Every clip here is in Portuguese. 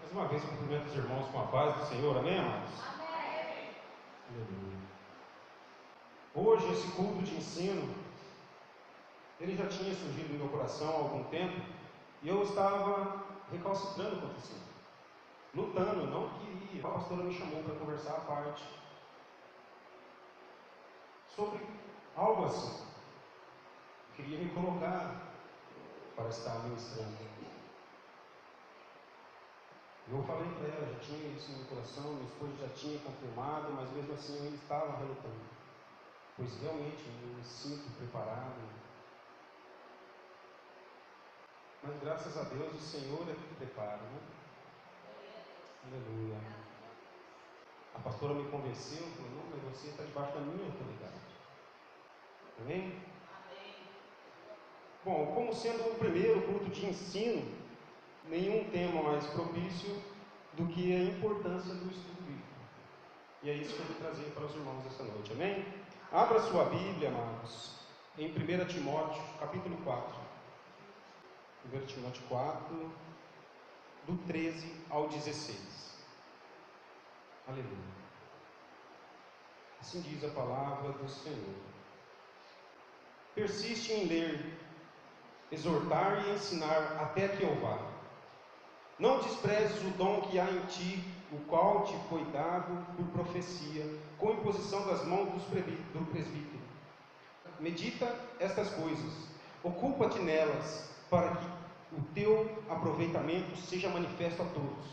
Mais uma vez, cumprimento os irmãos com a paz do Senhor, amém, amados? Amém. Aleluia. Hoje, esse culto de ensino, ele já tinha surgido no meu coração há algum tempo, e eu estava recalcitrando contra isso, lutando, não queria. A pastora me chamou para conversar à parte sobre algo assim. Eu queria me colocar para estar ministrando. Eu falei para ela, já tinha isso no meu coração, minha esposa já tinha confirmado, mas mesmo assim eu ainda estava relutando, pois realmente eu me sinto preparado. Mas graças a Deus o Senhor é que prepara, né? Aleluia. A pastora me convenceu, falou, não, mas você está debaixo da minha autoridade. Amém? Amém. Bom, como sendo o primeiro culto de ensino, nenhum tema mais propício do que a importância do estudo bíblico. E é isso que eu vou trazer para os irmãos esta noite, amém? Abra sua Bíblia, amados, em 1 Timóteo, capítulo 4. 1 Timóteo 4, do 13 ao 16. Aleluia. Assim diz a palavra do Senhor. Persiste em ler, exortar e ensinar até que eu vá. Não desprezes o dom que há em ti, o qual te foi dado por profecia, com imposição das mãos do presbítero. Medita estas coisas, ocupa-te nelas, para que o teu aproveitamento seja manifesto a todos.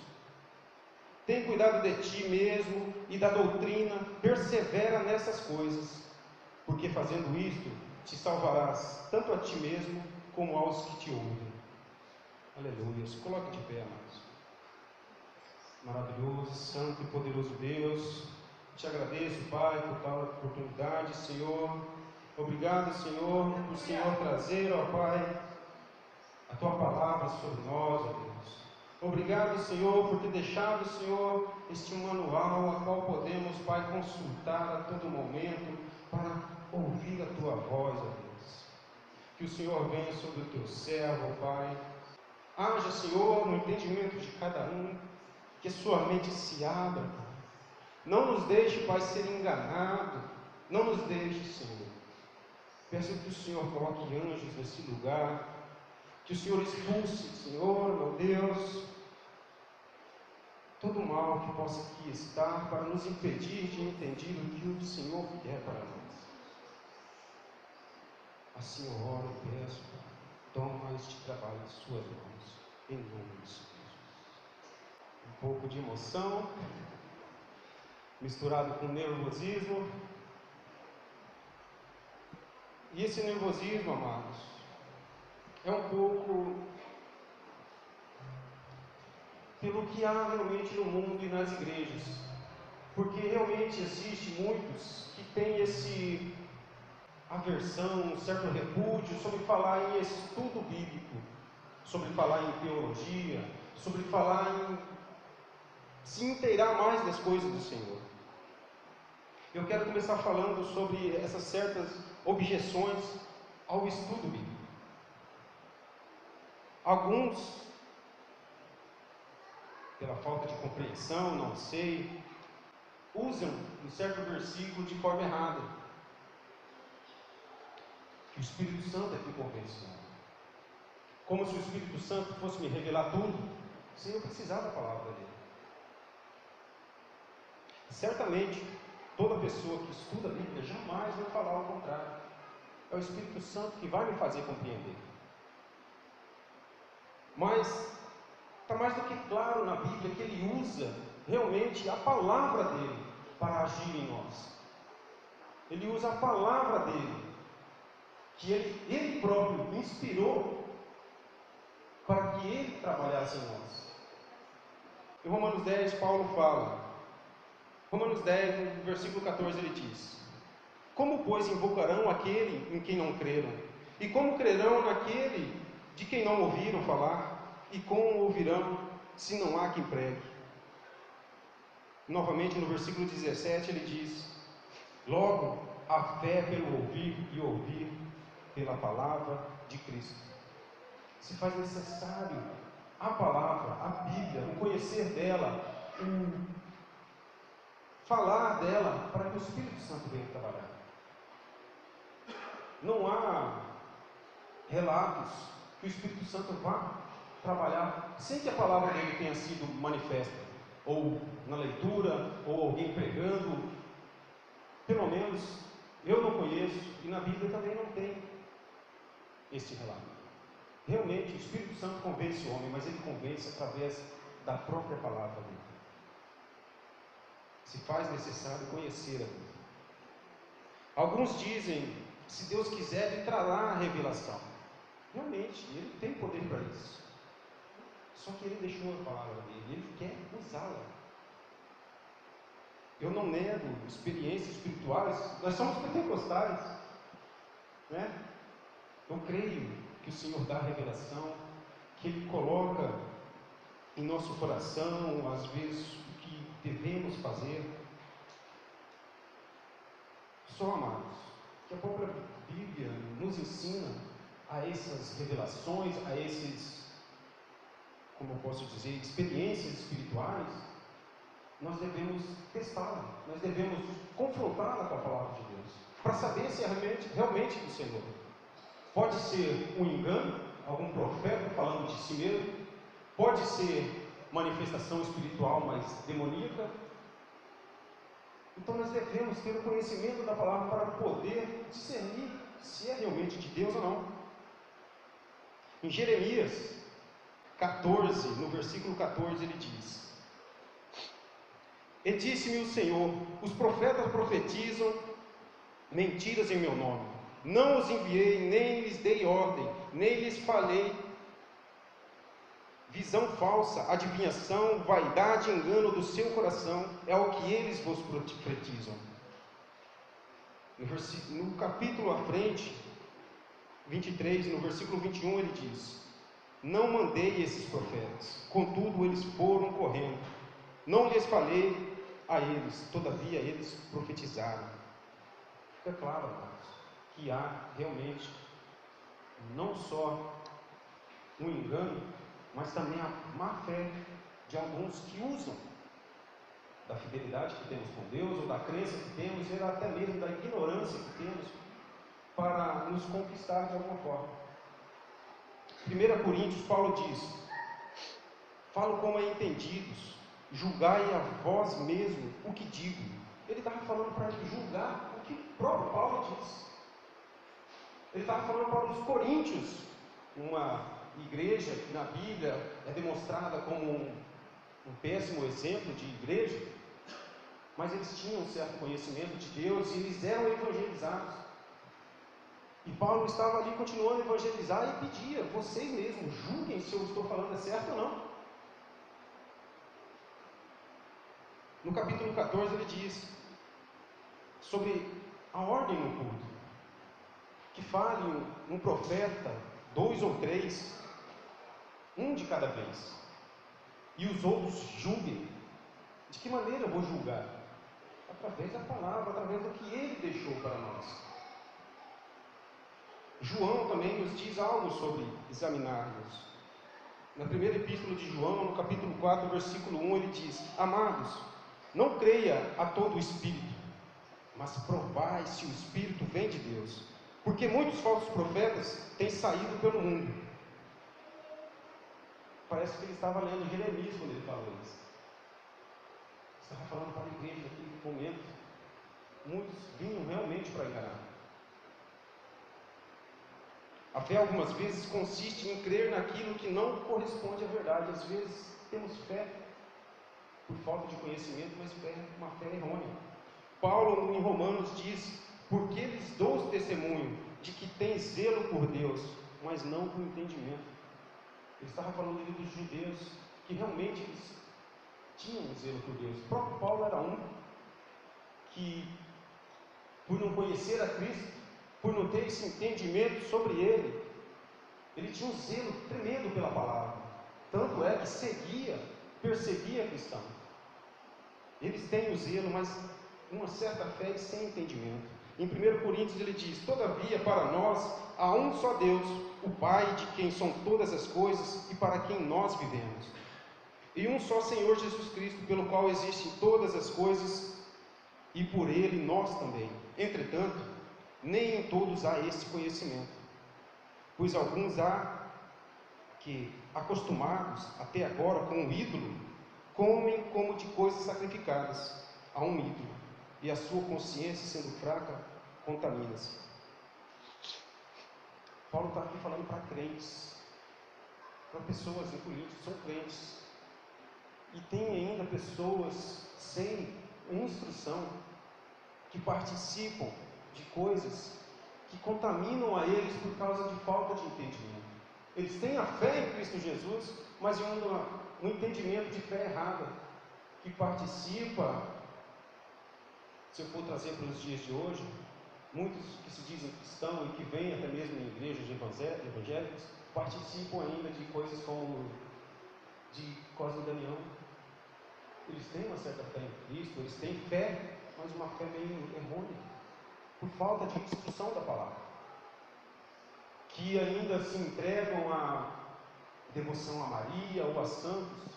Tem cuidado de ti mesmo e da doutrina, persevera nessas coisas, porque fazendo isto, te salvarás tanto a ti mesmo como aos que te ouvem. Aleluia. Se coloque de pé, amados. Maravilhoso, santo e poderoso Deus, te agradeço, Pai, por tal oportunidade, Senhor. Obrigado, Senhor, por Senhor trazer, ó Pai, a tua palavra sobre nós, ó Deus. Obrigado, Senhor, por ter deixado, Senhor, este manual a qual podemos, Pai, consultar a todo momento para ouvir a tua voz, ó Deus. Que o Senhor venha sobre o teu servo, ó Pai. Haja, Senhor, no entendimento de cada um, que a sua mente se abra, Pai. Não nos deixe, Pai, ser enganado. Não nos deixe, Senhor. Peço que o Senhor coloque anjos nesse lugar, que o Senhor expulse, Senhor, meu Deus, todo mal que possa aqui estar para nos impedir de entender o que o Senhor quer para nós. Assim eu oro e peço, Pai. Toma este trabalho em suas mãos, em nome de Jesus. Um pouco de emoção, misturado com nervosismo. E esse nervosismo, amados, é um pouco pelo que há realmente no mundo e nas igrejas. Porque realmente existe muitos que têm esse aversão, um certo repúdio sobre falar em estudo bíblico, sobre falar em teologia, sobre falar em se inteirar mais das coisas do Senhor. Eu quero começar falando sobre essas certas objeções ao estudo bíblico. Alguns, pela falta de compreensão, não sei, usam um certo versículo de forma errada. Que o Espírito Santo é que convence. Como se o Espírito Santo fosse me revelar tudo, sem eu precisar da palavra dele. Certamente, toda pessoa que estuda a Bíblia jamais vai falar ao contrário. É o Espírito Santo que vai me fazer compreender. Mas está mais do que claro na Bíblia que ele usa realmente a palavra dele para agir em nós. Ele usa a palavra dele, que ele próprio inspirou para que ele trabalhasse em nós. Em Romanos 10, Paulo fala, Romanos 10, no versículo 14, ele diz: como, pois, invocarão aquele em quem não creram? E como crerão naquele de quem não ouviram falar? E como ouvirão, se não há quem pregue? Novamente, no versículo 17, ele diz: logo, a fé pelo ouvir e ouvir pela palavra de Cristo. Se faz necessário a palavra, a Bíblia, o conhecer dela, o falar dela, para que o Espírito Santo venha trabalhar. Não há relatos que o Espírito Santo vá trabalhar sem que a palavra dele tenha sido manifesta, ou na leitura, ou alguém pregando. Pelo menos eu não conheço, e na Bíblia também não tem este relato. Realmente o Espírito Santo convence o homem, mas ele convence através da própria palavra dele. Se faz necessário conhecer a Bíblia. Alguns dizem, se Deus quiser, ele trará a revelação. Realmente, ele tem poder para isso. Só que ele deixou a palavra dele, ele quer usá-la. Eu não nego experiências espirituais, nós somos pentecostais, né? Eu creio que o Senhor dá a revelação, que Ele coloca em nosso coração, às vezes, o que devemos fazer. Só, amados, que a própria Bíblia nos ensina a essas revelações, a esses, como eu posso dizer, experiências espirituais, nós devemos testá-la, nós devemos confrontá-la com a palavra de Deus, para saber se é realmente do Senhor. Pode ser um engano, algum profeta falando de si mesmo, pode ser manifestação espiritual, mas demoníaca. Então nós devemos ter o conhecimento da palavra para poder discernir se é realmente de Deus ou não. Em Jeremias 14, no versículo 14, ele diz: E disse-me o Senhor, os profetas profetizam mentiras em meu nome. Não os enviei, nem lhes dei ordem, nem lhes falei. Visão falsa, adivinhação, vaidade, engano do seu coração, é o que eles vos profetizam. No capítulo à frente, 23, no versículo 21, ele diz: Não mandei esses profetas, contudo eles foram correndo. Não lhes falei a eles, todavia eles profetizaram. Fica claro, amados, que há realmente não só um engano, mas também a má fé de alguns que usam da fidelidade que temos com Deus, ou da crença que temos, ou até mesmo da ignorância que temos, para nos conquistar de alguma forma. 1 Coríntios, Paulo diz: Falo como a entendidos, julgai a vós mesmo o que digo. Ele estava falando para julgar o que o próprio Paulo diz. Ele estava falando para os coríntios, uma igreja que na Bíblia é demonstrada como um péssimo exemplo de igreja, mas eles tinham um certo conhecimento de Deus e eles eram evangelizados. E Paulo estava ali continuando a evangelizar e pedia: vocês mesmos julguem se eu estou falando certo ou não. No capítulo 14 ele diz sobre a ordem no culto, que fale um profeta, 2 ou 3, um de cada vez, e os outros julguem. De que maneira eu vou julgar? Através da palavra, através do que ele deixou para nós. João também nos diz algo sobre examinarmos. Na primeira epístola de João, no capítulo 4, versículo 1, ele diz: Amados, não creia a todo o espírito, mas provai se o espírito vem de Deus, porque muitos falsos profetas têm saído pelo mundo. Parece que ele estava lendo Jeremias quando ele falou isso. Estava falando para a igreja naquele momento. Muitos vinham realmente para enganar. A fé algumas vezes consiste em crer naquilo que não corresponde à verdade. Às vezes temos fé por falta de conhecimento, mas uma fé errônea. Paulo em Romanos diz: porque lhes dou testemunho de que tem zelo por Deus, mas não por entendimento. Ele estava falando ali dos judeus, que realmente eles tinham zelo por Deus. O próprio Paulo era um que, por não conhecer a Cristo, por não ter esse entendimento sobre ele, ele tinha um zelo tremendo pela palavra. Tanto é que perseguia cristãos. Eles têm o zelo, mas uma certa fé e sem entendimento. Em 1 Coríntios ele diz: todavia para nós há um só Deus, o Pai, de quem são todas as coisas e para quem nós vivemos, e um só Senhor Jesus Cristo, pelo qual existem todas as coisas e por ele nós também. Entretanto, nem em todos há esse conhecimento, pois alguns há que, acostumados até agora com o ídolo, comem como de coisas sacrificadas a um ídolo, e a sua consciência, sendo fraca, contamina-se. Paulo está aqui falando para crentes, para pessoas em Coríntios, são crentes, e tem ainda pessoas sem instrução, que participam de coisas que contaminam a eles por causa de falta de entendimento. Eles têm a fé em Cristo Jesus, mas um entendimento de fé errada, que participa, se eu for trazer para os dias de hoje, muitos que se dizem cristãos e que vêm até mesmo em igrejas evangélicas, participam ainda de coisas como de Cosme e Damião. Eles têm uma certa fé em Cristo, eles têm fé, mas uma fé meio errônea, por falta de instrução da palavra, que ainda se entregam à devoção a Maria ou a santos,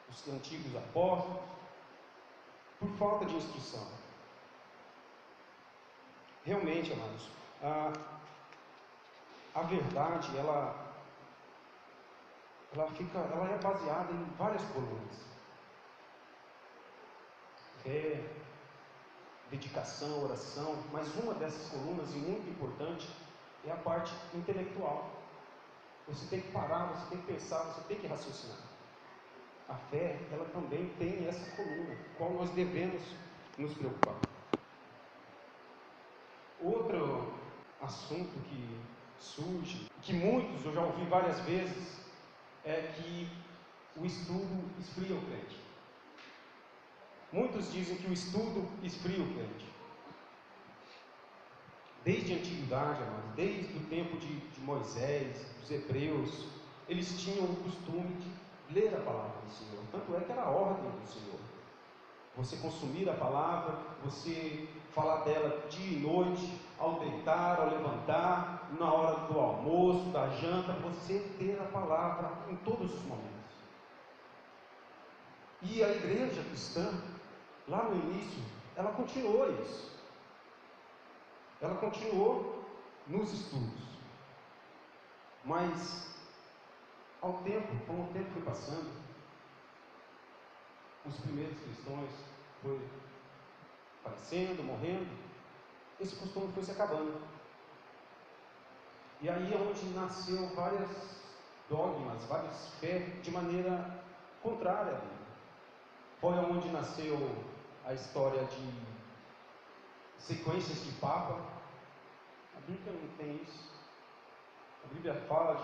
os antigos apóstolos, por falta de instrução. Realmente, amados, a verdade, ela é baseada em várias colunas: fé, dedicação, oração, mas uma dessas colunas, e muito importante, é a parte intelectual. Você tem que parar, você tem que pensar, você tem que raciocinar. A fé, ela também tem essa coluna, qual nós devemos nos preocupar. Outro assunto que surge, que muitos, eu já ouvi várias vezes, é que o estudo esfria o crente. Muitos dizem que o estudo esfria o crente. Desde a antiguidade, amados, desde o tempo de Moisés, dos hebreus, eles tinham o costume de ler a palavra do Senhor. Tanto é que era a ordem do Senhor: você consumir a palavra, você falar dela dia e noite, ao deitar, ao levantar, na hora do almoço, da janta, você ter a palavra em todos os momentos. E a igreja cristã, lá no início, ela continuou isso. Ela continuou nos estudos. Mas, como o tempo foi passando, os primeiros cristãos foram aparecendo, morrendo, esse costume foi se acabando. E aí é onde nasceu várias dogmas, várias fé de maneira contrária à Bíblia. Foi onde nasceu a história de sequências de Papa. A Bíblia não tem isso. A Bíblia fala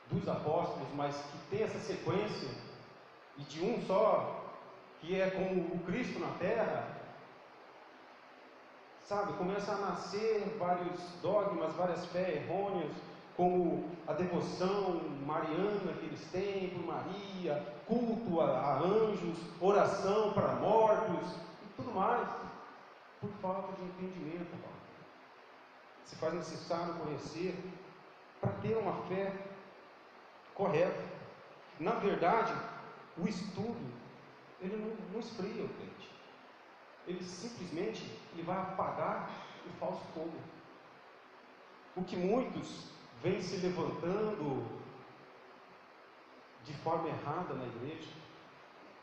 dos apóstolos, mas que tem essa sequência, e de um só, que é como o Cristo na terra. Sabe, começa a nascer vários dogmas, várias fé errôneas, como a devoção mariana que eles têm por Maria, culto a anjos, oração para mortos e tudo mais, por falta de entendimento. Se faz necessário conhecer para ter uma fé correta. Na verdade, o estudo, ele não esfria o crente. Ele simplesmente vai apagar o falso fogo. O que muitos vêm se levantando de forma errada na igreja,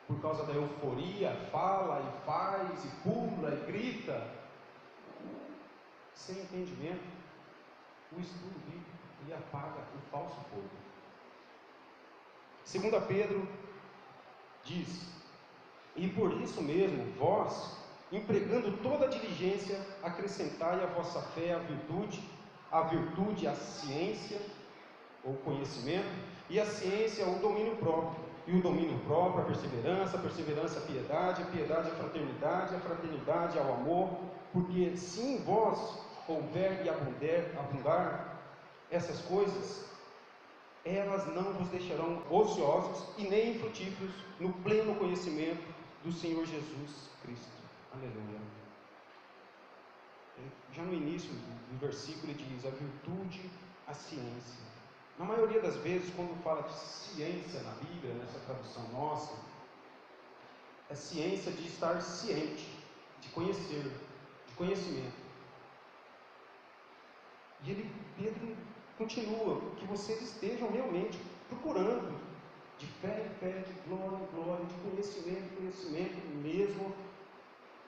por causa da euforia, fala e faz, e pula e grita, sem entendimento, o estudo bíblico, ele apaga o falso fogo. 2 Pedro diz: e por isso mesmo, vós, empregando toda a diligência, acrescentai à vossa fé a virtude a ciência, ou conhecimento, e a ciência o domínio próprio, e o domínio próprio a perseverança a piedade, a piedade a fraternidade ao amor, porque se em vós houver e abundar essas coisas, elas não vos deixarão ociosos e nem infrutíferos no pleno conhecimento do Senhor Jesus Cristo. Aleluia. Já no início do versículo ele diz: a virtude, a ciência. Na maioria das vezes, quando fala de ciência na Bíblia, nessa tradução nossa, é ciência de estar ciente, de conhecer, de conhecimento. E Pedro continua: que vocês estejam realmente procurando, de fé em fé, de glória em glória, de conhecimento em conhecimento mesmo,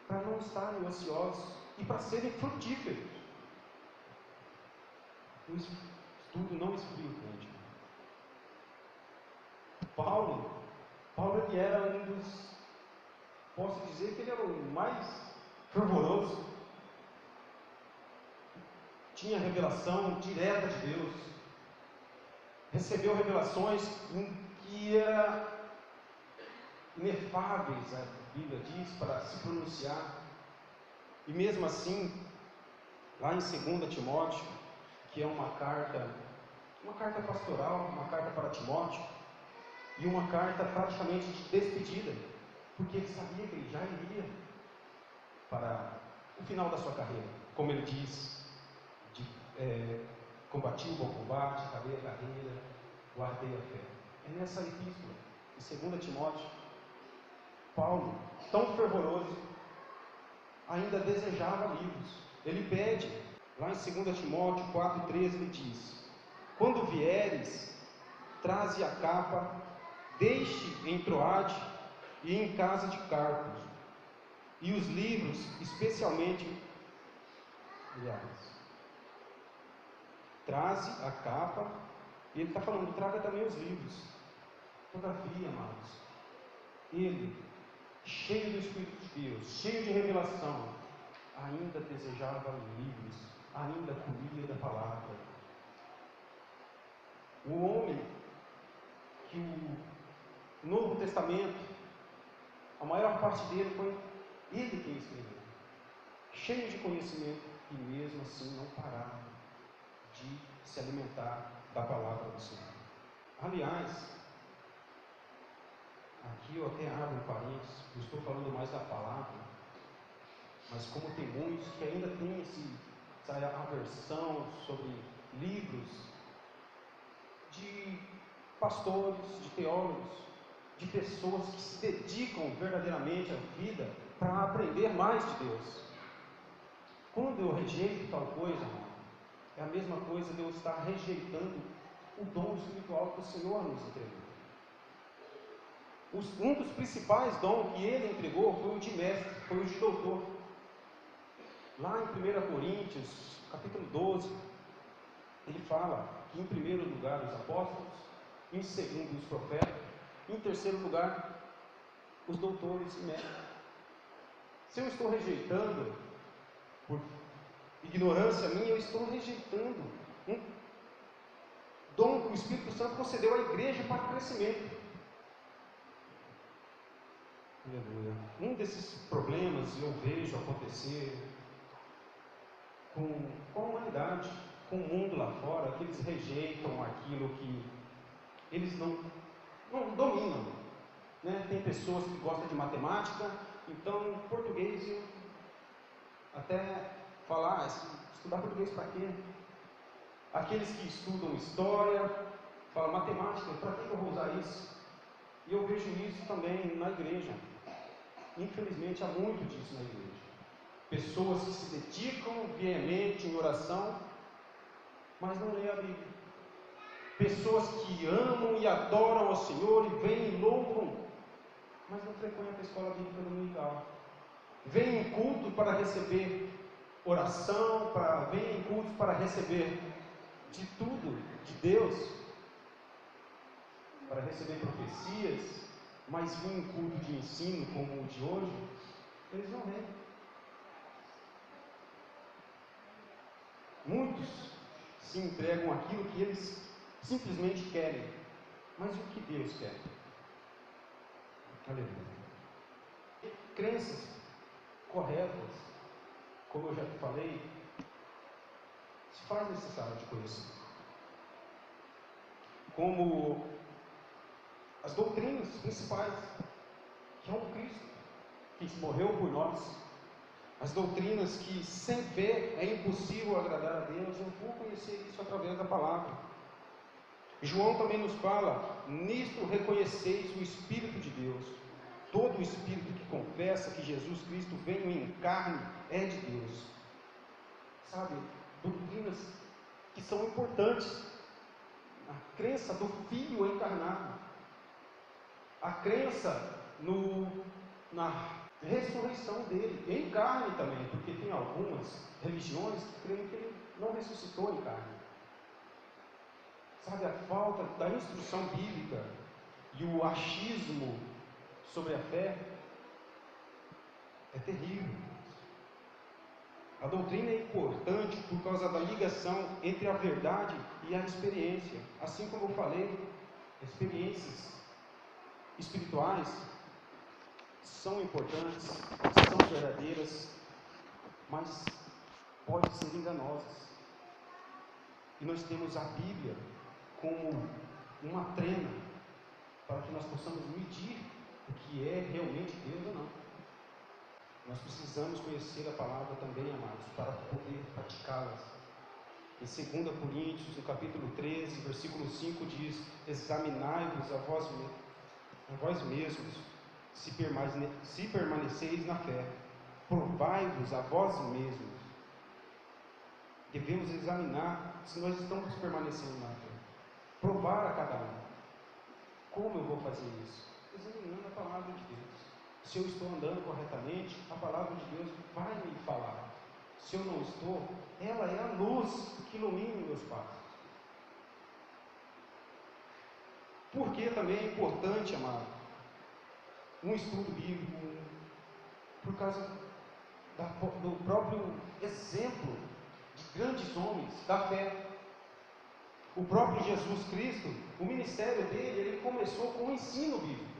para não estarem ociosos e para serem frutíferos. O estudo não esfria o crente. Paulo ele era um dos, posso dizer que ele era o mais fervoroso, tinha revelação direta de Deus, recebeu revelações que eram inefáveis, a Bíblia diz, para se pronunciar. E mesmo assim, lá em 2 Timóteo, que é uma carta pastoral, uma carta para Timóteo, e uma carta praticamente de despedida, porque ele sabia que ele já iria para o final da sua carreira, como ele diz, combati o bom combate, acabei a carreira, guardei a fé. É nessa epístola, em 2 Timóteo, Paulo, tão fervoroso, ainda desejava livros. Ele pede, lá em 2 Timóteo 4,13, ele diz: quando vieres, traze a capa, deixe em Troade e em casa de Carpos, e os livros, especialmente, traze a capa, e ele está falando, traga também os livros. Todavia, amados, ele, cheio do Espírito de Deus, cheio de revelação, ainda desejava livros, ainda comia da palavra. O homem que o Novo Testamento, a maior parte dele foi ele quem escreveu, cheio de conhecimento, e mesmo assim não parava de se alimentar da palavra do Senhor. Aliás, aqui eu até abro um parênteses, eu estou falando mais da palavra, mas como tem muitos que ainda têm essa aversão sobre livros de pastores, de teólogos, de pessoas que se dedicam verdadeiramente à vida para aprender mais de Deus. Quando eu rejeito tal coisa, irmão, é a mesma coisa de eu estar rejeitando o dom espiritual que o Senhor nos entregou. Um dos principais dons que ele entregou foi o de mestre, foi o de doutor. Lá em 1 Coríntios, capítulo 12, ele fala que em primeiro lugar os apóstolos, em segundo os profetas, em terceiro lugar os doutores e mestres. Se eu estou rejeitando por ignorância minha, eu estou rejeitando um dom que o Espírito Santo concedeu à igreja para o crescimento. Aleluia. Um desses problemas eu vejo acontecer com a humanidade, com o mundo lá fora, que eles rejeitam aquilo que eles não dominam. Né? Tem pessoas que gostam de matemática, então português, eu até falar, estudar português para quê? Aqueles que estudam história, falam matemática, para que eu vou usar isso? E eu vejo isso também na igreja. Infelizmente há muito disso na igreja. Pessoas que se dedicam veemente em oração, mas não lêem a Bíblia. Pessoas que amam e adoram ao Senhor e vêm e louvam, mas não frequentam a escola bíblica dominical. Vêm em culto para receber oração, vêm em culto para receber de tudo de Deus, para receber profecias, mas vêm em culto de ensino como o de hoje, eles não vêm. Muitos se entregam àquilo que eles simplesmente querem, mas o que Deus quer? Aleluia. Crenças corretas, como eu já falei, se faz necessário de conhecer. Como as doutrinas principais, que é o Cristo, que morreu por nós, As doutrinas que sem fé é impossível agradar a Deus, eu vou conhecer isso através da palavra. João também nos fala: nisto reconheceis o Espírito de Deus. Todo o Espírito que confessa que Jesus Cristo veio em carne é de Deus. Sabe, doutrinas que são importantes. A crença do Filho encarnado, a crença na ressurreição dele, em carne também, porque tem algumas religiões que creem que ele não ressuscitou em carne. Sabe, a falta da instrução bíblica e o achismo sobre a fé é terrível. A doutrina é importante por causa da ligação entre a verdade e a experiência. Assim como eu falei, experiências espirituais são importantes, são verdadeiras, mas podem ser enganosas. E nós temos a Bíblia como uma trena para que nós possamos medir o que é realmente Deus ou não. Nós precisamos conhecer a palavra também, amados, para poder praticá-las. Em 2 Coríntios, no capítulo 13, versículo 5, diz: examinai-vos a vós mesmos, se permaneceis na fé, provai-vos a vós mesmos. Devemos examinar se nós estamos permanecendo na fé, provar a cada um. Como eu vou fazer isso? Examinando a palavra de Deus. Se eu estou andando corretamente, a palavra de Deus vai me falar. Se eu não estou, ela é a luz que ilumina os meus passos. Por que também é importante, amado, um estudo bíblico? Por causa do próprio exemplo de grandes homens da fé. O próprio Jesus Cristo, o ministério dele, ele começou com o ensino bíblico.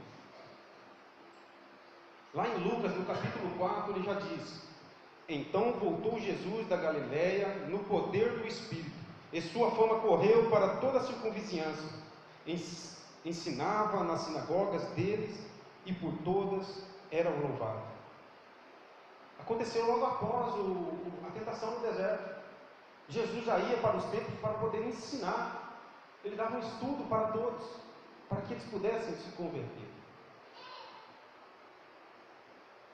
Lá em Lucas, no capítulo 4, ele já diz: então voltou Jesus da Galiléia no poder do Espírito, e sua fama correu para toda a circunvizinhança. Ensinava nas sinagogas deles, e por todas era louvado. Aconteceu logo após a tentação no deserto. Jesus já ia para os templos para poder ensinar. Ele dava um estudo para todos, para que eles pudessem se converter.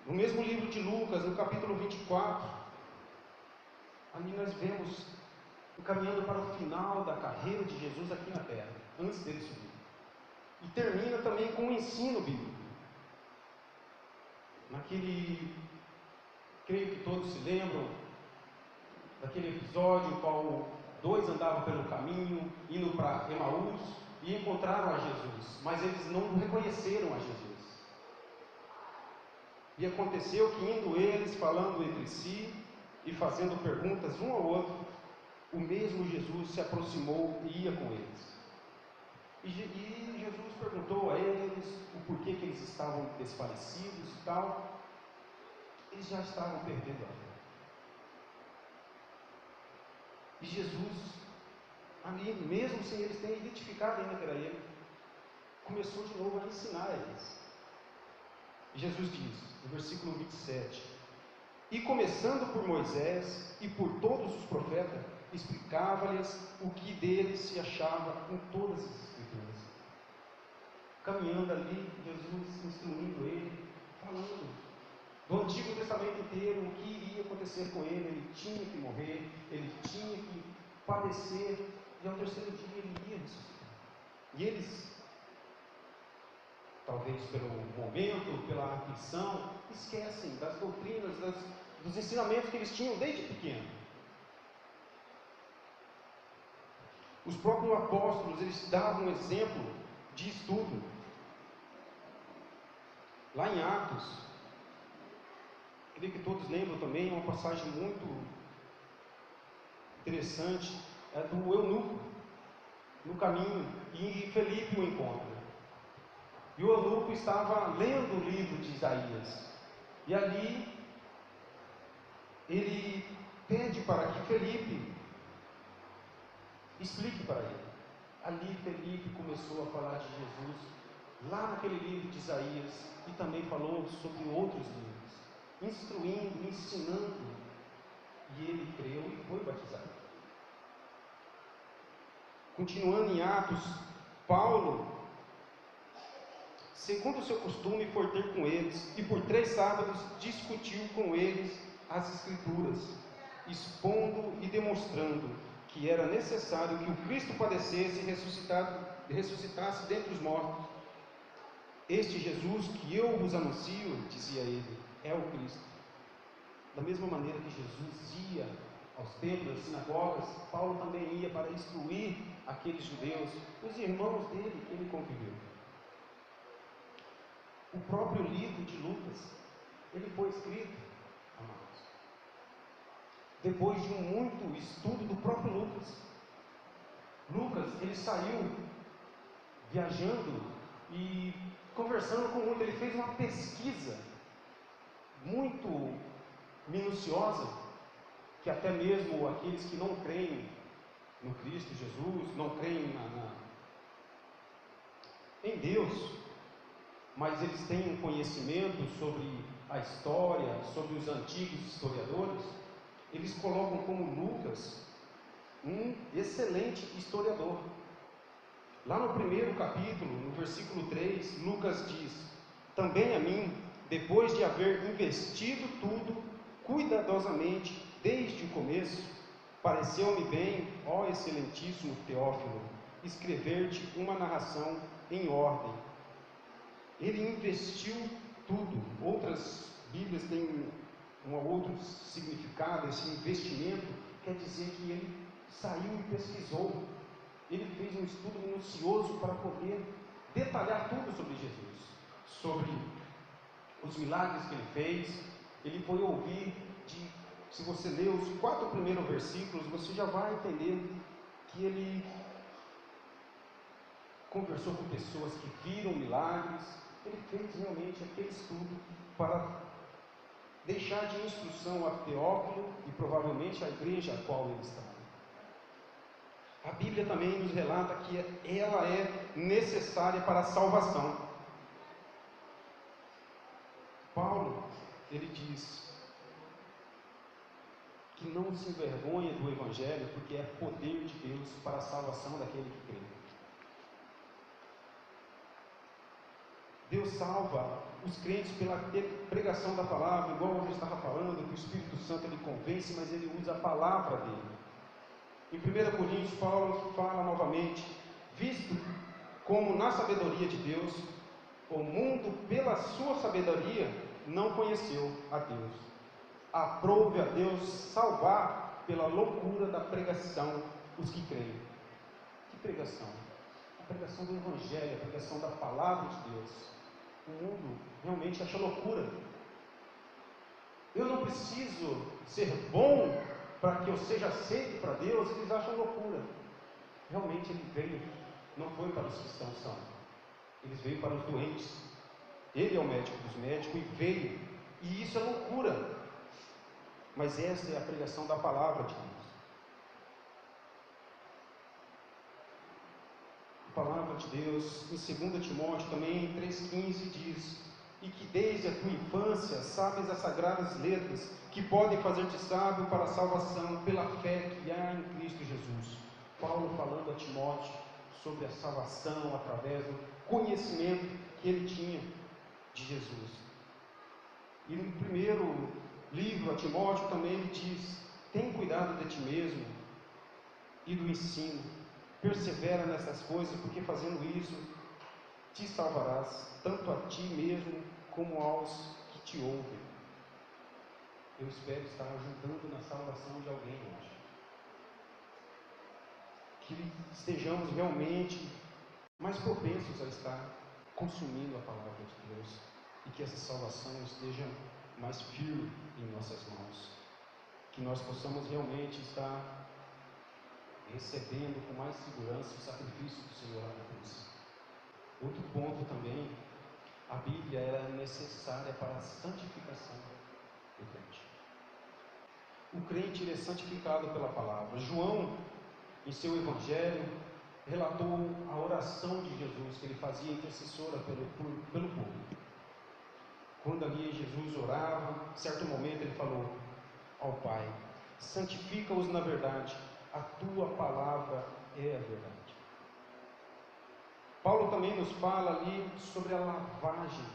No mesmo livro de Lucas, no capítulo 24, ali nós vemos caminhando para o final da carreira de Jesus aqui na terra, antes dele subir. E termina também com o ensino bíblico. Creio que todos se lembram daquele episódio em qual dois andavam pelo caminho, indo para Emaús, e encontraram a Jesus, mas eles não reconheceram a Jesus. E aconteceu que, indo eles, falando entre si e fazendo perguntas um ao outro, o mesmo Jesus se aproximou e ia com eles. E Jesus perguntou a eles o porquê que eles estavam desfalecidos e tal. Eles já estavam perdendo a fé. E Jesus, ali, mesmo sem eles terem identificado ainda que era ele, começou de novo a ensinar eles. Jesus diz, no versículo 27, e começando por Moisés e por todos os profetas, explicava-lhes o que deles se achava em todas as Escrituras. Caminhando ali, Jesus instruindo ele, falando do Antigo Testamento inteiro, o que iria acontecer com ele. Ele tinha que morrer, ele tinha que padecer, e ao terceiro dia ele ia ressuscitar. E eles, talvez pelo momento, pela aflição, esquecem das doutrinas, dos ensinamentos que eles tinham desde pequeno. Os próprios apóstolos, eles davam um exemplo de estudo. Lá em Atos, creio que todos lembram também, uma passagem muito interessante, é do eunuco, no caminho, e Felipe o encontra. E o eunuco estava lendo o livro de Isaías, e ali ele pede para que Felipe explique para ele. Ali Felipe começou a falar de Jesus, lá naquele livro de Isaías, e também falou sobre outros livros. instruindo, ensinando, e ele creu e foi batizado. Continuando em Atos, Paulo, segundo o seu costume, foi ter com eles, e por 3 sábados discutiu com eles as Escrituras, expondo e demonstrando que era necessário que o Cristo padecesse e ressuscitasse dentre os mortos. Este Jesus que eu vos anuncio, dizia ele, é o Cristo. Da mesma maneira que Jesus ia aos templos, às sinagogas, Paulo também ia para instruir aqueles judeus, os irmãos dele que ele conviveu. O próprio livro de Lucas, ele foi escrito, amados, depois de muito estudo do próprio Lucas. Lucas, ele saiu viajando e conversando com muito, ele fez uma pesquisa muito minuciosa, que até mesmo aqueles que não creem no Cristo Jesus, não creem em Deus, mas eles têm um conhecimento sobre a história, sobre os antigos historiadores, eles colocam como Lucas um excelente historiador. Lá no primeiro capítulo, no versículo 3, Lucas diz: também a mim, depois de haver investido tudo cuidadosamente desde o começo, pareceu-me bem, ó excelentíssimo Teófilo, escrever-te uma narração em ordem. Ele investiu tudo. Outras Bíblias têm um outro significado. Esse investimento quer dizer que ele saiu e pesquisou. Ele fez um estudo minucioso para poder detalhar tudo sobre Jesus, sobre os milagres que ele fez. Ele foi ouvir, se você ler os 4 primeiros versículos, você já vai entender que ele conversou com pessoas que viram milagres. Ele fez realmente aquele estudo para deixar de instrução a Teófilo e provavelmente a igreja a qual ele estava. A Bíblia também nos relata que ela é necessária para a salvação. Paulo, ele diz que não se envergonha do Evangelho, porque é poder de Deus para a salvação daquele que crê. Deus salva os crentes pela pregação da palavra, igual eu já estava falando, que o Espírito Santo ele convence, mas ele usa a palavra dele. Em 1 Coríntios, Paulo fala novamente: visto como na sabedoria de Deus, o mundo pela sua sabedoria não conheceu a Deus. Aprove a Deus salvar pela loucura da pregação os que creem. Que pregação? A pregação do Evangelho, a pregação da palavra de Deus. O mundo realmente acha loucura. Eu não preciso ser bom para que eu seja aceito para Deus. Eles acham loucura. Realmente ele veio, não foi para os que estão sãos, eles veio para os doentes. Ele é o médico dos médicos e veio, e isso é loucura. Mas esta é a pregação da palavra de Deus. A palavra de Deus, em 2 Timóteo, também em 3,15 diz: e que desde a tua infância sabes as sagradas letras, que podem fazer-te sábio para a salvação pela fé que há em Cristo Jesus. Paulo falando a Timóteo sobre a salvação através do conhecimento que ele tinha de Jesus. E no primeiro livro a Timóteo também ele diz: tem cuidado de ti mesmo e do ensino, persevera nessas coisas, porque fazendo isso te salvarás, tanto a ti mesmo como aos que te ouvem. Eu espero estar ajudando na salvação de alguém hoje. Que estejamos realmente mais propensos a estar consumindo a palavra de Deus, e que essa salvação esteja mais firme em nossas mãos, que nós possamos realmente estar recebendo com mais segurança o sacrifício do Senhor na cruz. Outro ponto também, a Bíblia é necessária para a santificação do crente. O crente ele é santificado pela palavra. João, em seu Evangelho, relatou a oração de Jesus, que ele fazia intercessora pelo povo. quando ali Jesus orava, em certo momento ele falou ao Pai: santifica-os na verdade, a tua palavra é a verdade. Paulo também nos fala ali sobre a lavagem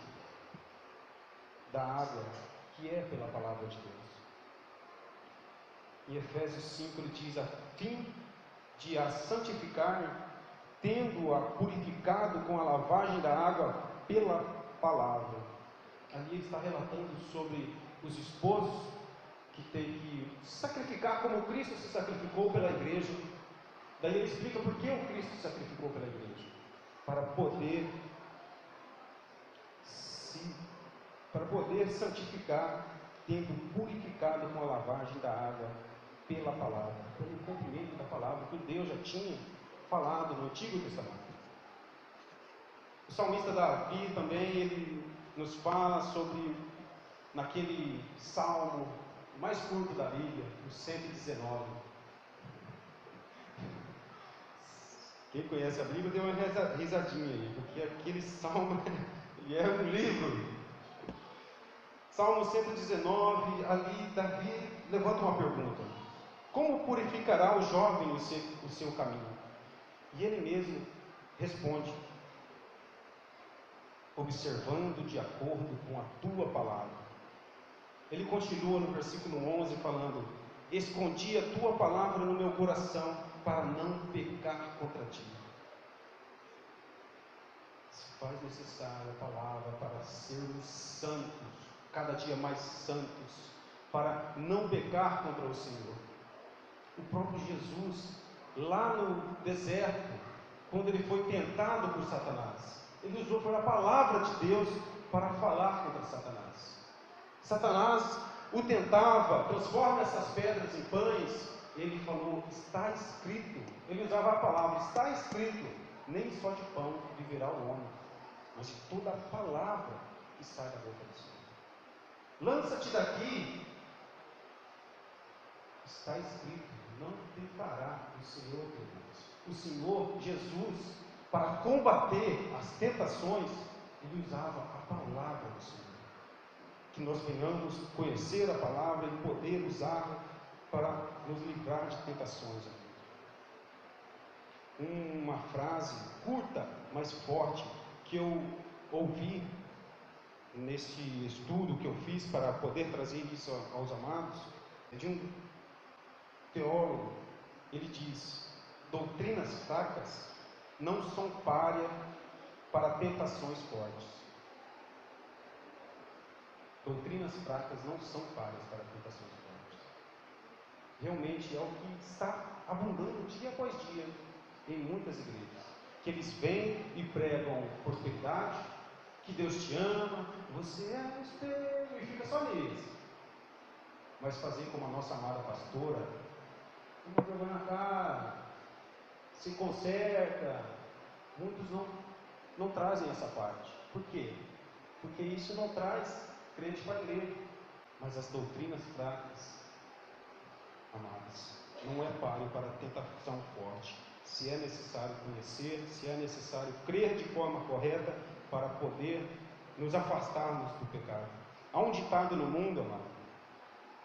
da água, que é pela palavra de Deus. Em Efésios 5 ele diz: a fim de a santificar, tendo-a purificado com a lavagem da água pela palavra. Ali ele está relatando sobre os esposos que têm que sacrificar como Cristo se sacrificou pela igreja. Daí ele explica por que o Cristo se sacrificou pela igreja: para poder santificar, tendo purificado com a lavagem da água pela palavra, pelo cumprimento da palavra que Deus já tinha falado no Antigo Testamento. O salmista Davi também, ele nos fala sobre, naquele salmo mais curto da Bíblia, o 119. Quem conhece a Bíblia deu uma risadinha aí, porque aquele salmo ele é um livro. Salmo 119, ali Davi levanta uma pergunta: como purificará o jovem o seu caminho? E ele mesmo responde: observando de acordo com a tua palavra. Ele continua no versículo 11 falando: escondi a tua palavra no meu coração para não pecar contra ti. Se faz necessária a palavra para sermos santos, cada dia mais santos, para não pecar contra o Senhor. O próprio Jesus, lá no deserto, quando ele foi tentado por Satanás, ele usou a palavra de Deus para falar contra Satanás. Satanás o tentava: transforma essas pedras em pães. Ele falou: está escrito. Ele usava a palavra: está escrito, nem só de pão viverá o homem, mas de toda a palavra que sai da boca do Senhor. Lança-te daqui, está escrito, não tentará o Senhor teu Deus. O Senhor Jesus, para combater as tentações, ele usava a palavra do Senhor. Que nós venhamos conhecer a palavra e poder usá-la para nos livrar de tentações. Uma frase curta, mas forte, que eu ouvi neste estudo que eu fiz para poder trazer isso aos amados, é de um teólogo. Ele diz: doutrinas fracas não são párea para tentações fortes. Doutrinas fracas não são páreas para tentações fortes. Realmente é o que está abundando dia após dia em muitas igrejas, que eles vêm e pregam prosperidade, que Deus te ama, você é um espelho, e fica só nisso. Mas fazer como a nossa amada pastora: uma vergonha na cara, se conserta. Muitos não trazem essa parte. Por quê? Porque isso não traz crente para a igreja. Mas as doutrinas fracas, amados, não é páreo para tentação forte. Se é necessário conhecer, se é necessário crer de forma correta para poder nos afastarmos do pecado. Há um ditado no mundo, amado,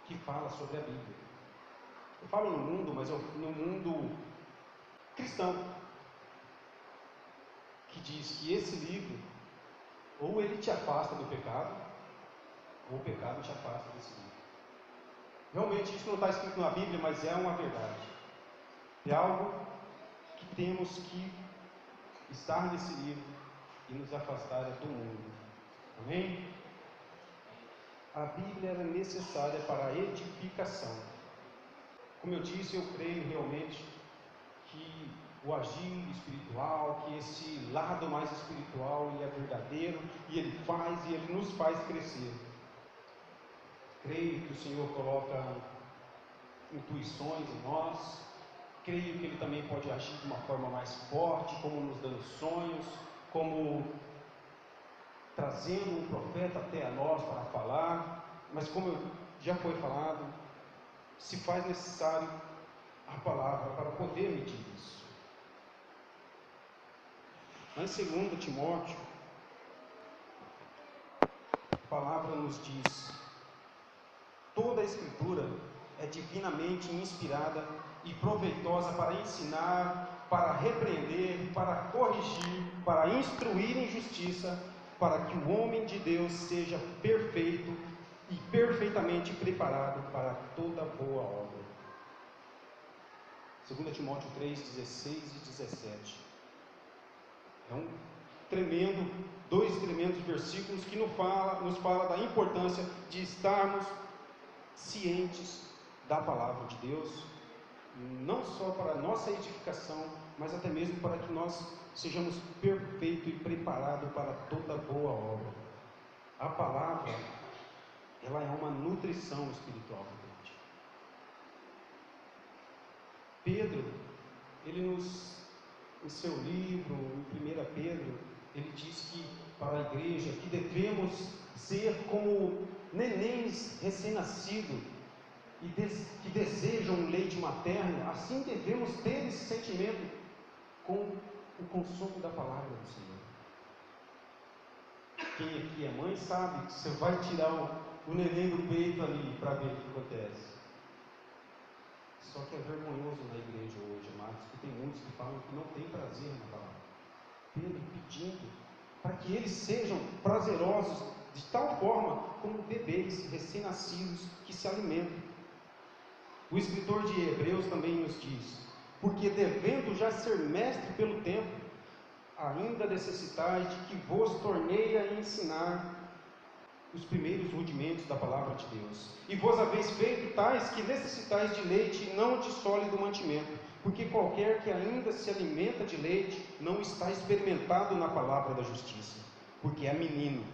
que fala sobre a Bíblia. Eu falo no mundo, mas no mundo cristão, que diz que esse livro, ou ele te afasta do pecado, ou o pecado te afasta desse livro. Realmente isso não está escrito na Bíblia, mas é uma verdade. É algo que temos que estar nesse livro e nos afastar do mundo. Amém? A Bíblia é necessária para a edificação. Como eu disse, eu creio realmente que o agir espiritual, que esse lado mais espiritual, ele é verdadeiro, e ele faz, e ele nos faz crescer. Creio que o Senhor coloca intuições em nós. Creio que ele também pode agir de uma forma mais forte, como nos dando sonhos, como trazendo um profeta até a nós para falar. Mas como já foi falado, se faz necessário a palavra para poder medir isso. Em 2 Timóteo, palavra nos diz: toda a Escritura é divinamente inspirada e proveitosa para ensinar, para repreender, para corrigir, para instruir em justiça, para que o homem de Deus seja perfeito e perfeitamente preparado para toda boa obra. 2 Timóteo 3, 16 e 17. Dois tremendos versículos que nos fala da importância de estarmos cientes da palavra de Deus, não só para a nossa edificação, mas até mesmo para que nós sejamos perfeitos e preparados para toda boa obra. A palavra, ela é uma nutrição espiritual do crente. Pedro, em seu livro, em 1 Pedro, ele diz que para a igreja que devemos ser como nenéns recém-nascidos e que desejam leite materno. Assim devemos ter esse sentimento com o consumo da palavra do Senhor. Quem aqui é mãe sabe que você vai tirar o neném do peito ali para ver o que acontece. Só que é vergonhoso na igreja hoje, amados, que tem muitos que falam que não tem prazer na palavra. Pedro pedindo para que eles sejam prazerosos de tal forma como bebês recém-nascidos que se alimentam. O escritor de Hebreus também nos diz: porque devendo já ser mestre pelo tempo, ainda necessitais de que vos tornei a ensinar os primeiros rudimentos da palavra de Deus. E vos haveis feito tais que necessitais de leite e não de sólido mantimento, porque qualquer que ainda se alimenta de leite não está experimentado na palavra da justiça, porque é menino.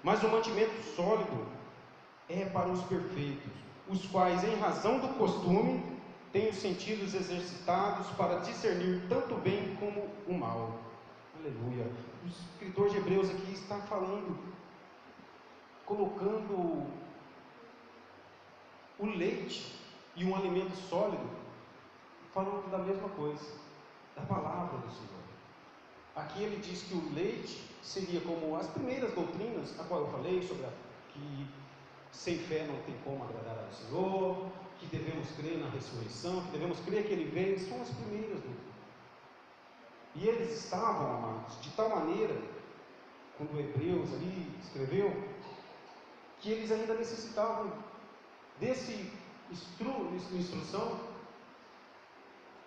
Mas o mantimento sólido é para os perfeitos, os quais, em razão do costume, têm os sentidos exercitados para discernir tanto o bem como o mal. Aleluia. O escritor de Hebreus aqui está colocando o leite e um alimento sólido, falando da mesma coisa, da palavra do Senhor. Aqui ele diz que o leite seria como as primeiras doutrinas, a qual eu falei, sobre que sem fé não tem como agradar ao Senhor, que devemos crer na ressurreição, que devemos crer que Ele veio, são as primeiras doutrinas. E eles estavam, amados, de tal maneira, quando o Hebreus ali escreveu, que eles ainda necessitavam desse instrução,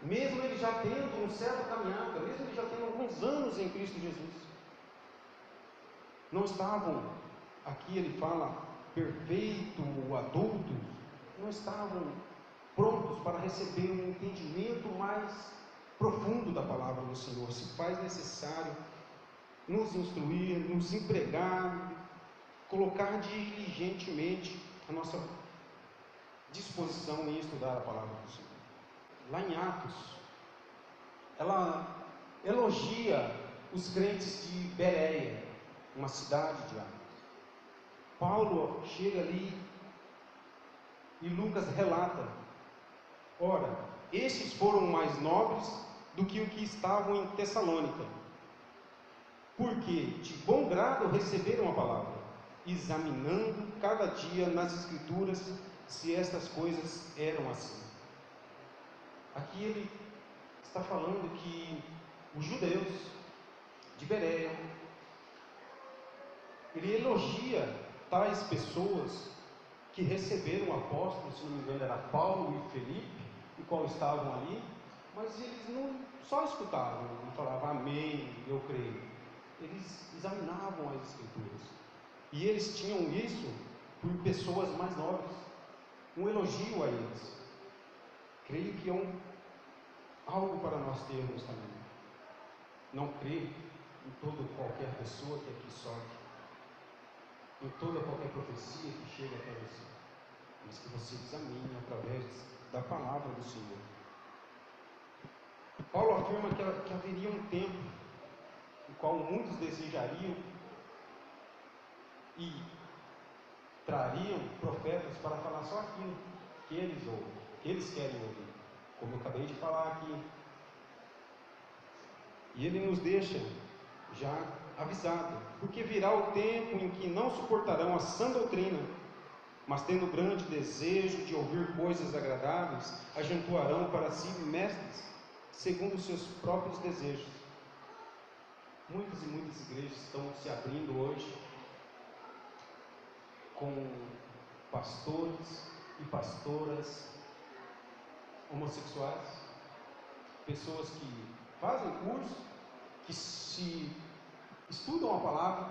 mesmo ele já tendo um certo caminhada, mesmo ele já tendo alguns anos em Cristo Jesus. Não estavam, aqui ele fala, perfeito, adultos, não estavam prontos para receber um entendimento mais profundo da palavra do Senhor. Se faz necessário nos instruir, nos empregar, colocar diligentemente a nossa disposição em estudar a palavra do Senhor. Lá em Atos, ela elogia os crentes de Bereia, uma cidade de Atos. Paulo chega ali e Lucas relata: ora, estes foram mais nobres do que o que estavam em Tessalônica, porque de bom grado receberam a palavra, examinando cada dia nas Escrituras se estas coisas eram assim. Aqui ele está falando que os judeus de Bereia, ele elogia tais pessoas que receberam o apóstolo, se não me engano era Paulo e Felipe, e qual estavam ali, mas eles não só escutavam, não falavam amém, eu creio. Eles examinavam as Escrituras, e eles tinham isso por pessoas mais nobres, um elogio a eles. Creio que é algo para nós termos também. Não creio em toda qualquer pessoa que aqui sobe, em toda qualquer profecia que chega até você, mas que você examine através da palavra do Senhor. Paulo afirma que haveria um tempo no qual muitos desejariam e trariam profetas para falar só aquilo que eles ouvem, que eles querem ouvir, como eu acabei de falar aqui. E ele nos deixa já avisado, porque virá o tempo em que não suportarão a sã doutrina, mas tendo grande desejo de ouvir coisas agradáveis, ajentoarão para si mestres, segundo os seus próprios desejos. Muitas e muitas igrejas estão se abrindo hoje com pastores e pastoras homossexuais, pessoas que fazem curso, que se estudam a palavra,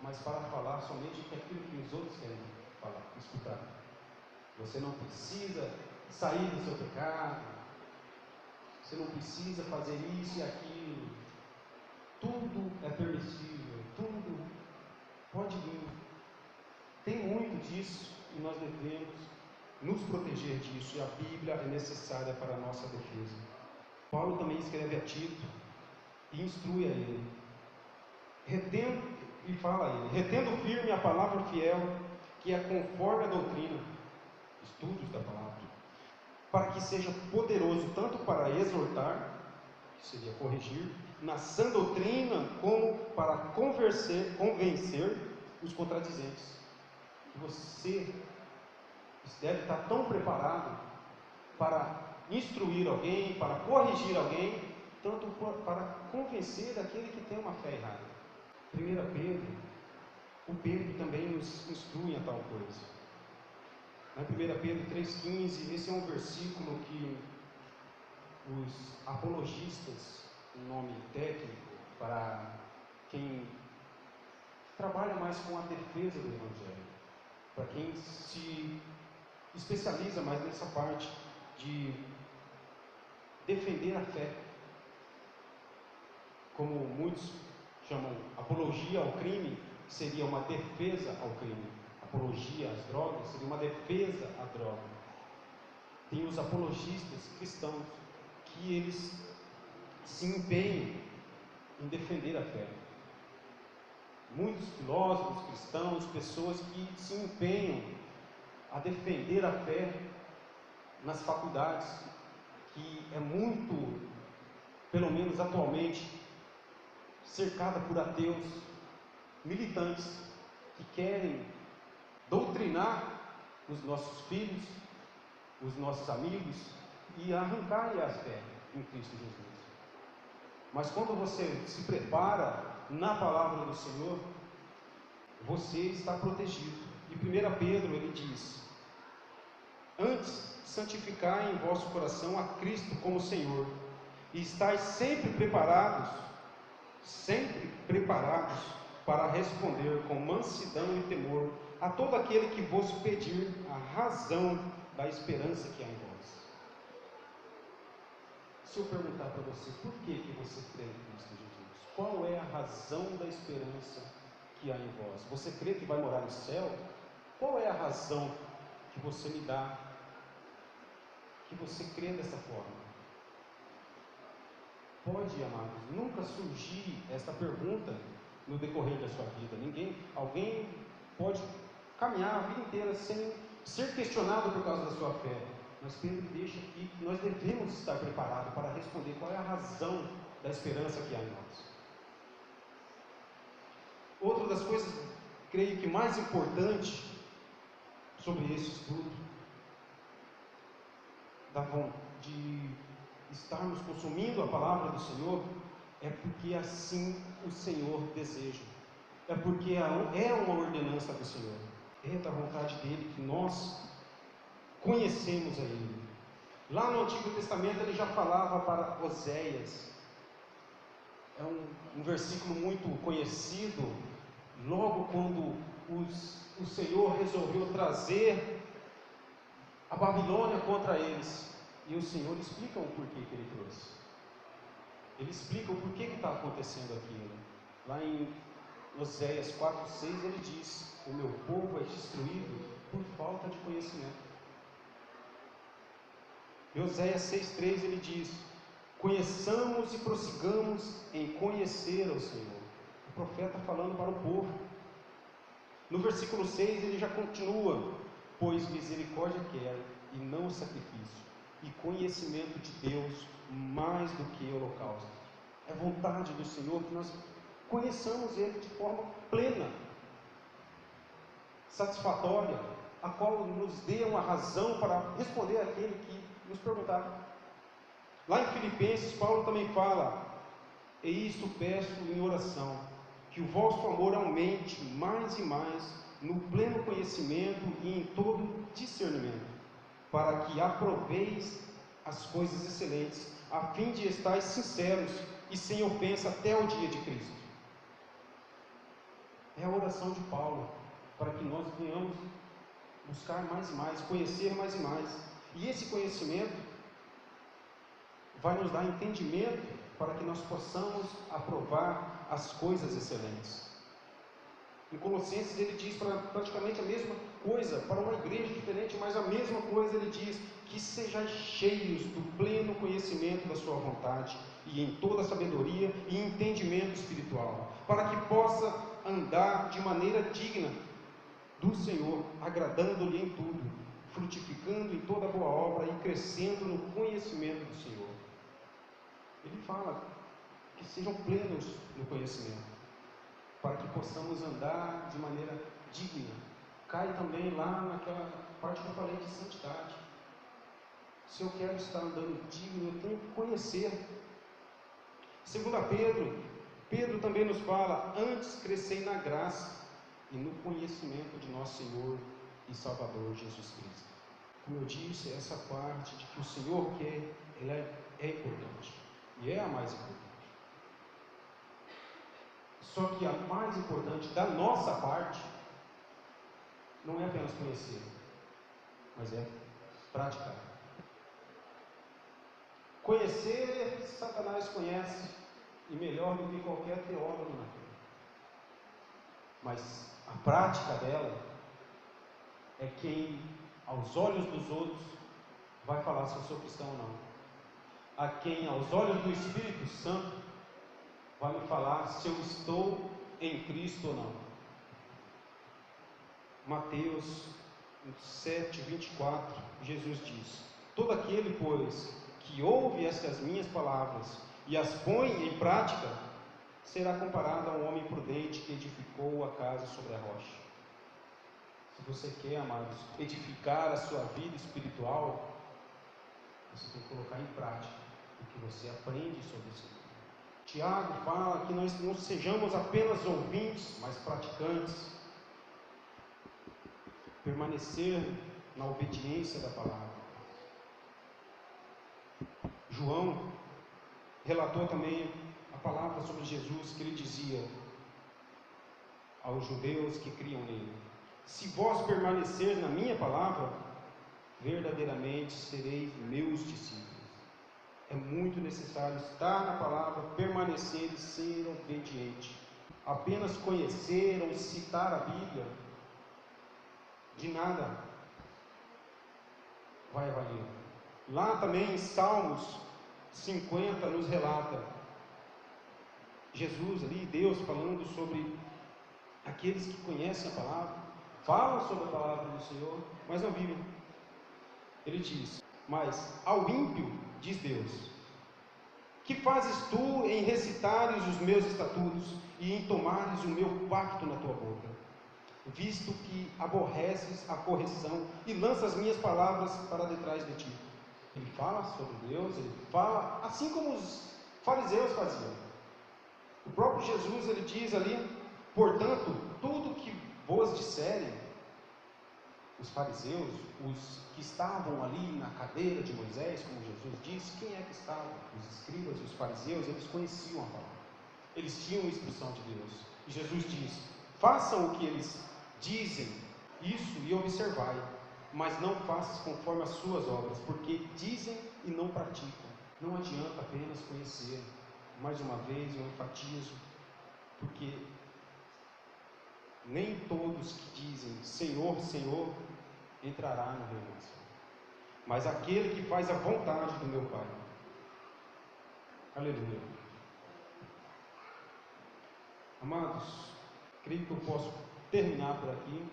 mas para falar somente aquilo que os outros querem falar, escutar. Você não precisa sair do seu pecado, você não precisa fazer isso e aquilo, tudo é permissível, tudo pode vir. Tem muito disso e nós devemos nos proteger disso, e a Bíblia é necessária para a nossa defesa. Paulo também escreve a Tito e instrui a ele, retendo firme a palavra fiel, que é conforme a doutrina, estudos da palavra, para que seja poderoso tanto para exortar, que seria corrigir, na sã doutrina, como para convencer os contradizentes. Que você deve estar tão preparado para instruir alguém, para corrigir alguém, tanto para convencer aquele que tem uma fé errada. 1 Pedro, o Pedro também nos instrui a tal coisa. Na 1 Pedro 3,15, esse é um versículo que os apologistas, um nome técnico para quem trabalha mais com a defesa do Evangelho, para quem se especializa mais nessa parte de defender a fé, como muitos chamam apologia ao crime, seria uma defesa ao crime. Apologia às drogas seria uma defesa à droga. Tem os apologistas cristãos que eles se empenham em defender a fé. Muitos filósofos cristãos, pessoas que se empenham a defender a fé nas faculdades, que é muito, pelo menos atualmente, cercada por ateus, militantes, que querem doutrinar os nossos filhos, os nossos amigos, e arrancar-lhe as fé em Cristo Jesus. Mas quando você se prepara na palavra do Senhor, você está protegido. E 1 Pedro, ele diz: antes, santificai em vosso coração a Cristo como Senhor, e estais sempre preparados para responder com mansidão e temor a todo aquele que vos pedir a razão da esperança que há em vós. Se eu perguntar para você, por que você crê em Cristo Jesus? Qual é a razão da esperança que há em vós? Você crê que vai morar no céu? Qual é a razão que você me dá, que você crê dessa forma? Pode, amados, nunca surgir essa pergunta no decorrer da sua vida. Alguém pode caminhar a vida inteira sem ser questionado por causa da sua fé. Mas Pedro deixa aqui que nós devemos estar preparados para responder qual é a razão da esperança que há em nós. Outra das coisas, creio que mais importante sobre esse estudo, de estarmos consumindo a palavra do Senhor, é porque assim o Senhor deseja, é porque é uma ordenança do Senhor, é da vontade dele que nós conhecemos a Ele. Lá no Antigo Testamento ele já falava para Oséias, é um versículo muito conhecido, logo quando o Senhor resolveu trazer a Babilônia contra eles, e o Senhor explica o porquê que ele trouxe. Ele explica o porquê que está acontecendo aquilo. Lá em Oséias 4,6 ele diz: o meu povo é destruído por falta de conhecimento. Em Oséias 6,3 ele diz: conheçamos e prossigamos em conhecer ao Senhor. O profeta falando para o povo. No versículo 6 ele já continua: pois misericórdia quero e não sacrifício, e conhecimento de Deus mais do que holocausto. é vontade do Senhor que nós conheçamos Ele de forma plena, satisfatória, a qual nos dê uma razão para responder àquele que nos perguntar. Lá em Filipenses, Paulo também fala: e isto peço em oração, que o vosso amor aumente mais e mais no pleno conhecimento e em todo discernimento, para que aproveis as coisas excelentes, a fim de estar sinceros e sem ofensa até o dia de Cristo. É a oração de Paulo, para que nós venhamos buscar mais e mais, conhecer mais e mais. E esse conhecimento vai nos dar entendimento para que nós possamos aprovar as coisas excelentes. Em Colossenses ele diz praticamente a mesma coisa, para uma igreja diferente, mas a mesma coisa ele diz: que sejais cheios do pleno conhecimento da sua vontade, e em toda sabedoria e entendimento espiritual, para que possa andar de maneira digna do Senhor, agradando-lhe em tudo, frutificando em toda boa obra e crescendo no conhecimento do Senhor. Ele fala que sejam plenos no conhecimento, para que possamos andar de maneira digna. Cai também lá naquela parte que eu falei de santidade. Se eu quero estar andando digno, eu tenho que conhecer. Segundo Pedro também nos fala: antes crescei na graça e no conhecimento de nosso Senhor e Salvador Jesus Cristo. Como eu disse, essa parte de que o Senhor quer, ela é importante, e é a mais importante. Só que a mais importante da nossa parte não é apenas conhecer, mas é praticar. Conhecer, Satanás conhece, e melhor do que qualquer teólogo na terra. Mas a prática dela é quem, aos olhos dos outros, vai falar se eu sou cristão ou não. A quem, aos olhos do Espírito Santo, vai me falar se eu estou em Cristo ou não. Mateus 7:24, Jesus diz: todo aquele, pois, que ouve estas minhas palavras e as põe em prática, será comparado a um homem prudente que edificou a casa sobre a rocha. Se você quer, amados, edificar a sua vida espiritual, você tem que colocar em prática o que você aprende sobre isso. Tiago fala que nós não sejamos apenas ouvintes, mas praticantes. Permanecer na obediência da palavra. João relatou também a palavra sobre Jesus, que ele dizia aos judeus que criam nele: se vós permanecer na minha palavra, verdadeiramente sereis meus discípulos. É muito necessário estar na palavra, permanecer e ser obediente. Apenas conhecer ou citar a Bíblia, de nada vai valer. Lá também em Salmos 50 nos relata Jesus ali, Deus falando sobre aqueles que conhecem a palavra, falam sobre a palavra do Senhor, mas não vivem. Ele diz: mas ao ímpio, diz Deus, que fazes tu em recitares os meus estatutos e em tomares o meu pacto na tua boca, visto que aborreces a correção e lanças minhas palavras para detrás de ti. Ele fala sobre Deus, ele fala assim como os fariseus faziam. O próprio Jesus, ele diz ali: portanto, tudo que vos disserem, os fariseus, os que estavam ali na cadeira de Moisés, como Jesus disse, quem é que estava? Os escribas e os fariseus, eles conheciam a palavra, eles tinham a instrução de Deus, e Jesus diz: façam o que eles dizem, isso, e observai, mas não faças conforme as suas obras, porque dizem e não praticam. Não adianta apenas conhecer. Mais uma vez eu enfatizo, porque nem todos que dizem Senhor, Senhor entrará no reino dos céus, mas aquele que faz a vontade do meu Pai. Aleluia. Amados, creio que eu posso terminar por aqui.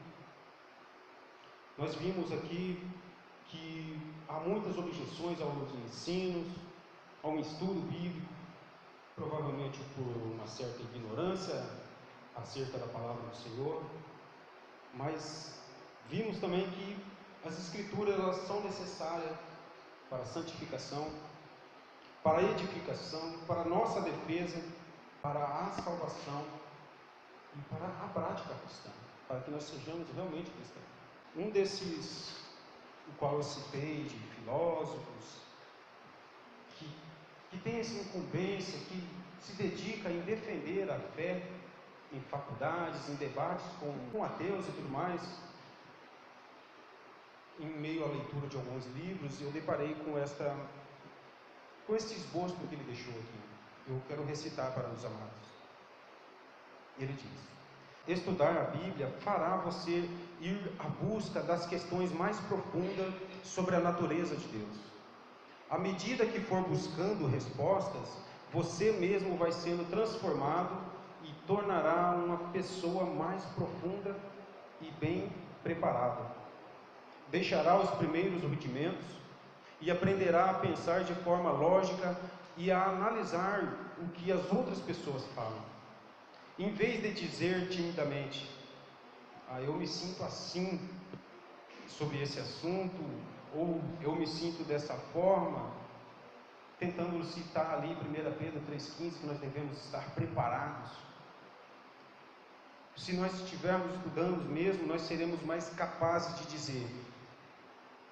Nós vimos aqui que há muitas objeções aos ensinos, ao estudo bíblico, provavelmente por uma certa ignorância acerca da palavra do Senhor, mas vimos também que as Escrituras elas são necessárias para a santificação, para a edificação, para a nossa defesa, para a salvação e para a prática cristã, para que nós sejamos realmente cristãos. Um desses, o qual eu citei, de filósofos, que tem essa incumbência, que se dedica em defender a fé em faculdades, em debates com ateus e tudo mais, em meio à leitura de alguns livros, eu deparei com esse esboço que ele deixou aqui. Eu quero recitar para os amados. Ele diz: estudar a Bíblia fará você ir à busca das questões mais profundas sobre a natureza de Deus. À medida que for buscando respostas, você mesmo vai sendo transformado e tornará uma pessoa mais profunda e bem preparada. Deixará os primeiros rudimentos e aprenderá a pensar de forma lógica e a analisar o que as outras pessoas falam. Em vez de dizer timidamente: eu me sinto assim sobre esse assunto, ou eu me sinto dessa forma, tentando citar ali 1 Pedro 3,15, que nós devemos estar preparados. Se nós estivermos estudando mesmo, nós seremos mais capazes de dizer: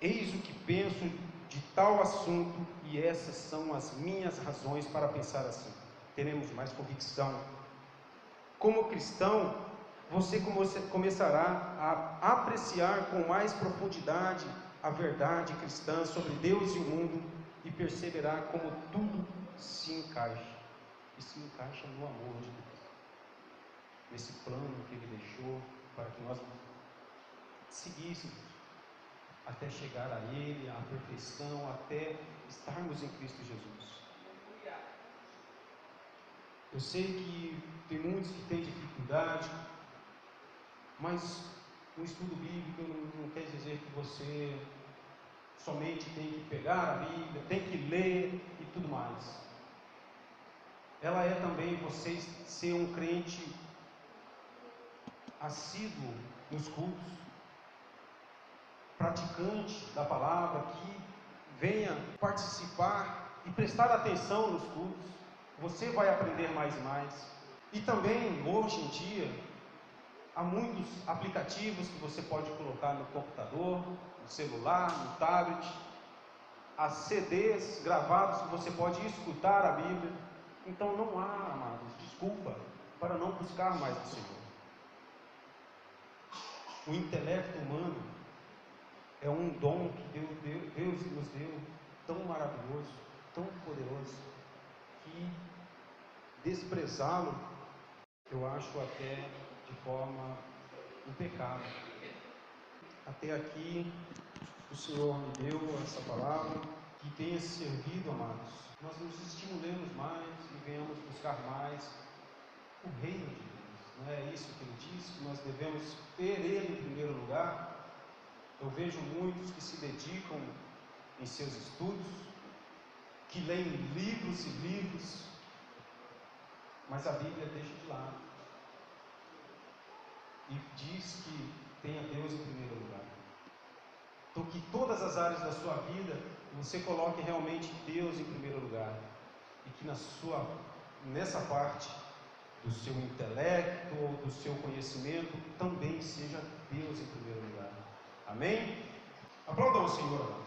eis o que penso de tal assunto, e essas são as minhas razões para pensar assim. Teremos mais convicção. Como cristão, você começará a apreciar com mais profundidade a verdade cristã sobre Deus e o mundo, e perceberá como tudo se encaixa, e se encaixa no amor de Deus, nesse plano que Ele deixou para que nós seguíssemos até chegar a Ele, à perfeição, até estarmos em Cristo Jesus. Eu sei que tem muitos que têm dificuldade, mas o estudo bíblico não quer dizer que você somente tem que pegar a Bíblia, tem que ler e tudo mais. Ela é também você ser um crente assíduo nos cultos, praticante da palavra, que venha participar e prestar atenção nos cultos. Você vai aprender mais e mais. E também, hoje em dia, há muitos aplicativos que você pode colocar no computador, no celular, no tablet. Há CDs gravados que você pode escutar a Bíblia. Então não há, amados, desculpa para não buscar mais do Senhor. O intelecto humano é um dom que Deus nos deu, tão maravilhoso, tão poderoso, que desprezá-lo, eu acho até de forma um pecado. Até aqui o Senhor me deu essa palavra, que tenha servido, amados. Nós nos estimulemos mais e venhamos buscar mais o reino de Deus. Não é isso que Ele diz, que nós devemos ter Ele em primeiro lugar? Eu vejo muitos que se dedicam em seus estudos, que leem livros e livros, mas a Bíblia deixa de lado e diz que tenha Deus em primeiro lugar. Então, que todas as áreas da sua vida você coloque realmente Deus em primeiro lugar, e que nessa parte do seu intelecto ou do seu conhecimento também seja Deus em primeiro lugar. Amém? Aplaudam o Senhor.